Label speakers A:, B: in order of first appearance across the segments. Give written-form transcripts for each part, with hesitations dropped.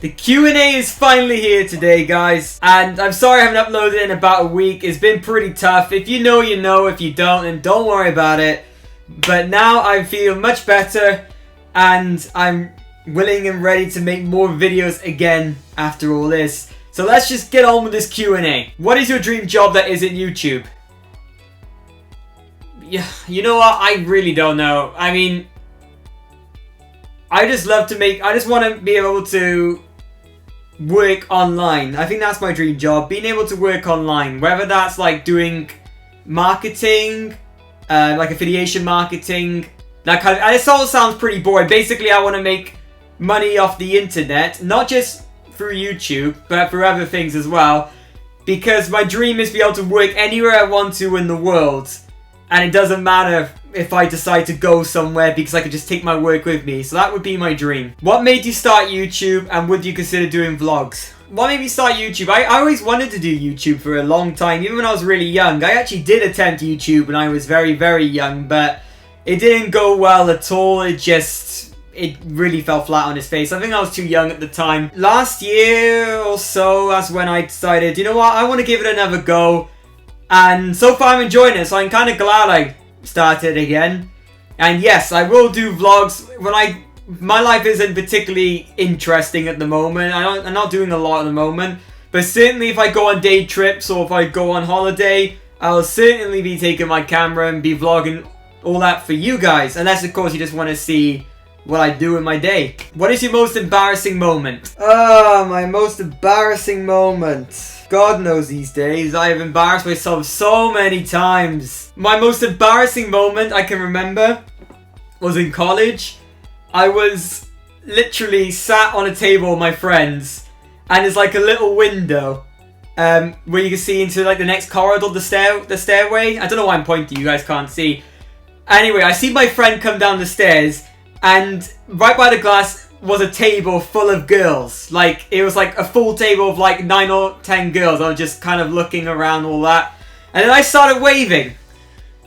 A: The Q&A is finally here today, guys, and I'm sorry I haven't uploaded in about a week. It's been pretty tough. If you know, you know. If you don't, then don't worry about it. But now I feel much better, and I'm willing and ready to make more videos again after all this. So let's just get on with this Q&A. What is your dream job that isn't YouTube? Yeah, you know what? I really don't know. I mean, I just want to be able to work online. I think that's my dream job, being able to work online, whether that's like doing marketing, like affiliation marketing, that kind of, and it all sounds pretty boring. Basically, I want to make money off the internet, not just through YouTube, but through other things as well, because my dream is to be able to work anywhere I want to in the world, and it doesn't matter if I decide to go somewhere because I could just take my work with me. So that would be my dream. What made you start YouTube, and would you consider doing vlogs? What made me start YouTube? I always wanted to do YouTube for a long time, even when I was really young. I actually did attempt YouTube when I was very, very young, but it didn't go well at all. It really fell flat on its face. I think I was too young at the time. Last year or so, that's when I decided, you know what, I want to give it another go. And so far I'm enjoying it, so I'm kind of glad I started again. And yes, I will do vlogs when my life isn't particularly interesting at the moment. I'm not doing a lot at the moment, but certainly if I go on day trips or if I go on holiday, I'll certainly be taking my camera and be vlogging all that for you guys, unless of course you just want to see what I do in my day. What is your most embarrassing moment? My most embarrassing moment. God knows these days, I have embarrassed myself so many times. My most embarrassing moment I can remember was in college. I was literally sat on a table with my friends, and there's like a little window where you can see into like the next corridor, the stairway. I don't know why I'm pointing, you guys can't see. Anyway, I see my friend come down the stairs, and right by the glass was a table full of girls. Like, it was like a full table of like 9 or 10 girls. I was just kind of looking around all that. And then I started waving.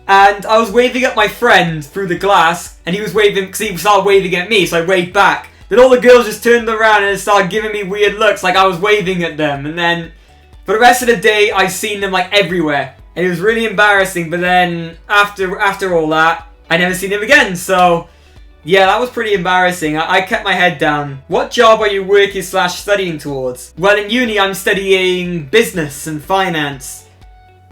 A: And I was waving at my friend through the glass, and he was waving, because he started waving at me, so I waved back. Then all the girls just turned around and started giving me weird looks, like I was waving at them. And then, for the rest of the day, I seen them like everywhere. And it was really embarrassing, but then, after all that, I never seen them again, so yeah, that was pretty embarrassing. I kept my head down. What job are you working/studying towards? Well, in uni, I'm studying business and finance.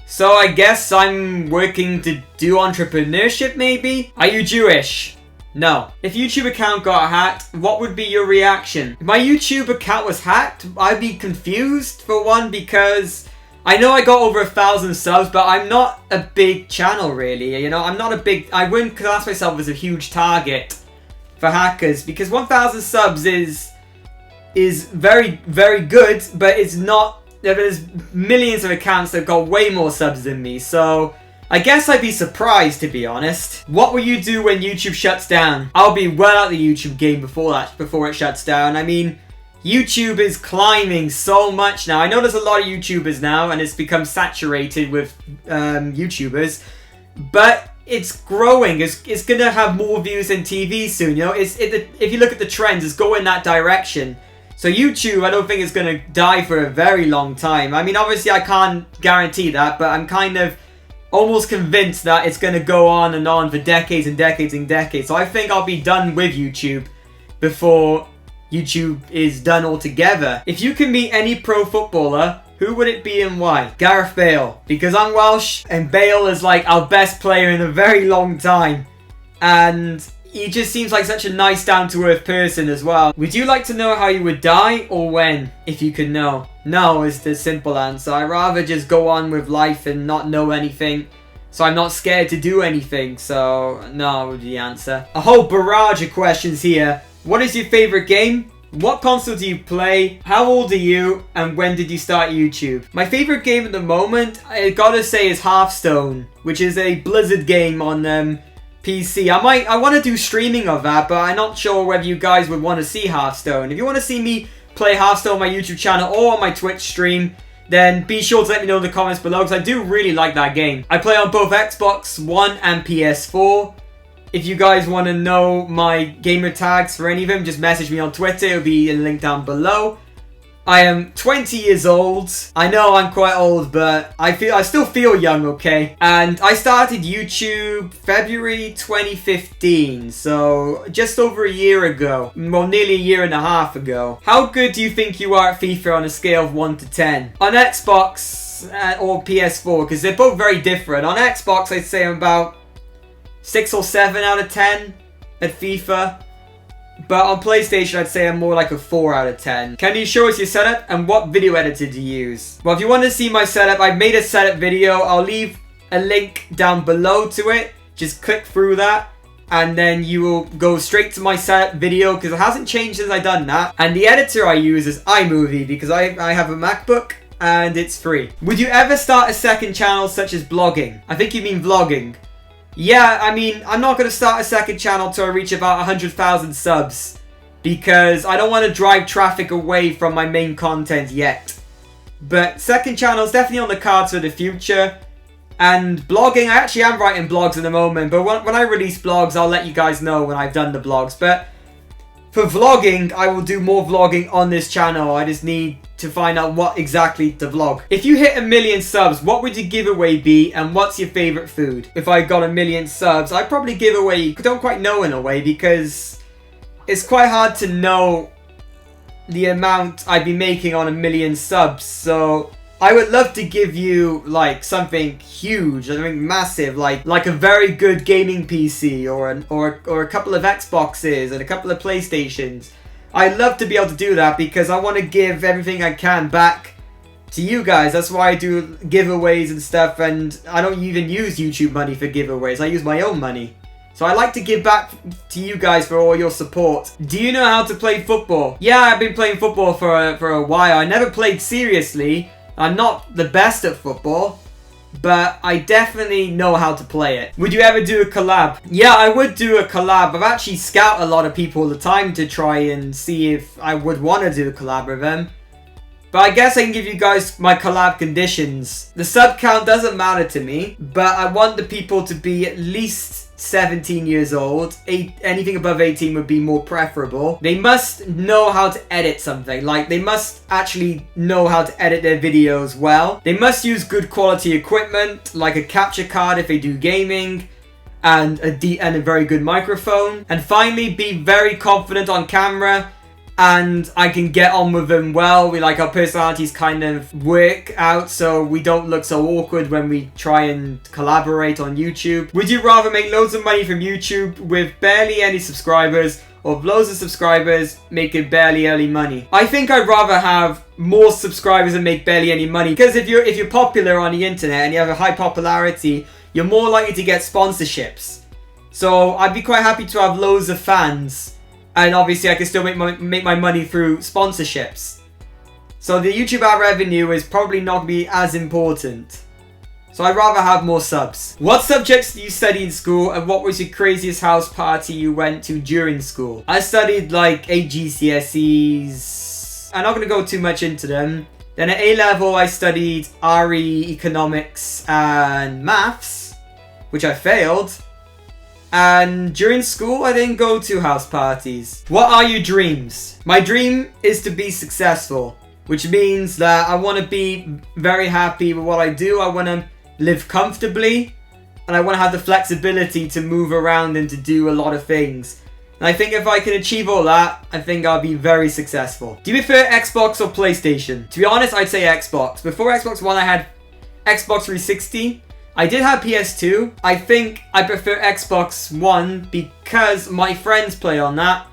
A: So I guess I'm working to do entrepreneurship, maybe? Are you Jewish? No. If YouTube account got hacked, what would be your reaction? If my YouTube account was hacked, I'd be confused, for one, because I know I got over 1,000 subs, but I'm not a big channel, really. You know, I wouldn't class myself as a huge target for hackers, because 1,000 subs is very, very good, but it's not. There's millions of accounts that got way more subs than me, so I guess I'd be surprised, to be honest. What will you do when YouTube shuts down? I'll be well out of the YouTube game before it shuts down. I mean, YouTube is climbing so much now. I know there's a lot of YouTubers now, and it's become saturated with YouTubers, but it's growing. It's gonna have more views than TV soon. You know, if you look at the trends, it's going that direction. So YouTube, I don't think it's gonna die for a very long time. I mean, obviously I can't guarantee that, but I'm kind of almost convinced that it's gonna go on and on for decades and decades and decades. So I think I'll be done with YouTube before YouTube is done altogether. If you can meet any pro footballer, who would it be and why? Gareth Bale, because I'm Welsh and Bale is like our best player in a very long time, and he just seems like such a nice, down-to-earth person as well. Would you like to know how you would die, or when, if you could know? No is the simple answer. I'd rather just go on with life and not know anything, so I'm not scared to do anything. So no would be the answer. A whole barrage of questions here. What is your favorite game? What console do you play? How old are you? And when did you start YouTube? My favorite game at the moment, I gotta say, is Hearthstone, which is a Blizzard game on PC. I want to do streaming of that, but I'm not sure whether you guys would want to see Hearthstone. If you want to see me play Hearthstone on my YouTube channel or on my Twitch stream, then be sure to let me know in the comments below, because I do really like that game. I play on both Xbox One and PS4. If you guys want to know my gamer tags for any of them, just message me on Twitter. It'll be a link down below. I am 20 years old. I know I'm quite old, but I still feel young, okay? And I started YouTube February 2015, so just over a year ago. Well, nearly a year and a half ago. How good do you think you are at FIFA on a scale of 1 to 10? On Xbox or PS4, because they're both very different. On Xbox, I'd say I'm about 6 or 7 out of 10 at FIFA. But on PlayStation, I'd say I'm more like a 4 out of 10. Can you show us your setup and what video editor do you use? Well, if you want to see my setup, I've made a setup video. I'll leave a link down below to it. Just click through that and then you will go straight to my setup video because it hasn't changed since I've done that. And the editor I use is iMovie because I have a MacBook and it's free. Would you ever start a second channel such as blogging? I think you mean vlogging. Yeah, I mean, I'm not going to start a second channel till I reach about 100,000 subs. Because I don't want to drive traffic away from my main content yet. But second channel is definitely on the cards for the future. And blogging, I actually am writing blogs at the moment. But when I release blogs, I'll let you guys know when I've done the blogs. But for vlogging, I will do more vlogging on this channel. I just need to find out what exactly to vlog. If you hit 1 million subs, what would your giveaway be and what's your favorite food? If I got 1 million subs, I'd probably give away, I don't quite know in a way because it's quite hard to know the amount I'd be making on 1 million subs. So I would love to give you like something huge, something massive, like a very good gaming PC or a couple of Xboxes and a couple of PlayStations. I'd love to be able to do that because I want to give everything I can back to you guys. That's why I do giveaways and stuff, and I don't even use YouTube money for giveaways. I use my own money. So I like to give back to you guys for all your support. Do you know how to play football? Yeah, I've been playing football for a while. I never played seriously. I'm not the best at football, but I definitely know how to play it. Would you ever do a collab? Yeah, I would do a collab. I've actually scouted a lot of people all the time to try and see if I would want to do a collab with them. But I guess I can give you guys my collab conditions. The sub count doesn't matter to me, but I want the people to be at least 17 years old. Anything above 18 would be more preferable. They must know how to edit something. Like, they must actually know how to edit their videos well. They must use good quality equipment, like a capture card if they do gaming, and a very good microphone. And finally, be very confident on camera, and I can get on with them well. Our personalities kind of work out, so we don't look so awkward when we try and collaborate on YouTube. Would you rather make loads of money from YouTube with barely any subscribers, or loads of subscribers making barely any money? I think I'd rather have more subscribers and make barely any money, because if you're popular on the internet and you have a high popularity, you're more likely to get sponsorships. So I'd be quite happy to have loads of fans. And obviously I can still make my money through sponsorships. So the YouTube ad revenue is probably not going to be as important. So I'd rather have more subs. What subjects do you study in school, and what was your craziest house party you went to during school? I studied like 8 GCSEs. I'm not going to go too much into them. Then at A-level I studied RE, economics and maths, which I failed. And during school, I didn't go to house parties. What are your dreams? My dream is to be successful, which means that I want to be very happy with what I do. I want to live comfortably, and I want to have the flexibility to move around and to do a lot of things. And I think if I can achieve all that, I think I'll be very successful. Do you prefer Xbox or PlayStation? To be honest, I'd say Xbox. Before Xbox One, I had Xbox 360. I did have PS2. I think I prefer Xbox One because my friends play on that,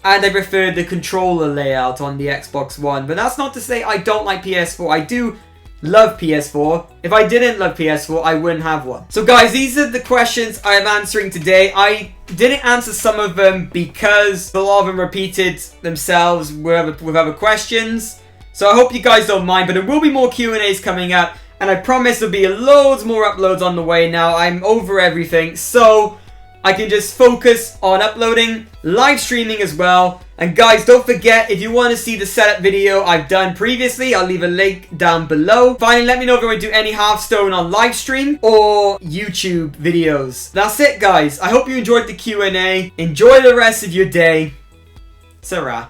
A: and I prefer the controller layout on the Xbox One. But that's not to say I don't like PS4. I do love PS4. If I didn't love PS4, I wouldn't have one. So guys, these are the questions I am answering today. I didn't answer some of them because a lot of them repeated themselves with other questions. So I hope you guys don't mind, but there will be more Q&As coming up. And I promise there'll be loads more uploads on the way now. I'm over everything, so I can just focus on uploading, live streaming as well, And guys, don't forget, if you want to see the setup video I've done previously, I'll leave a link down below. Finally, let me know if you want to do any Hearthstone on live stream or YouTube videos. That's it, guys. I hope you enjoyed the Q&A. Enjoy the rest of your day. Sarah.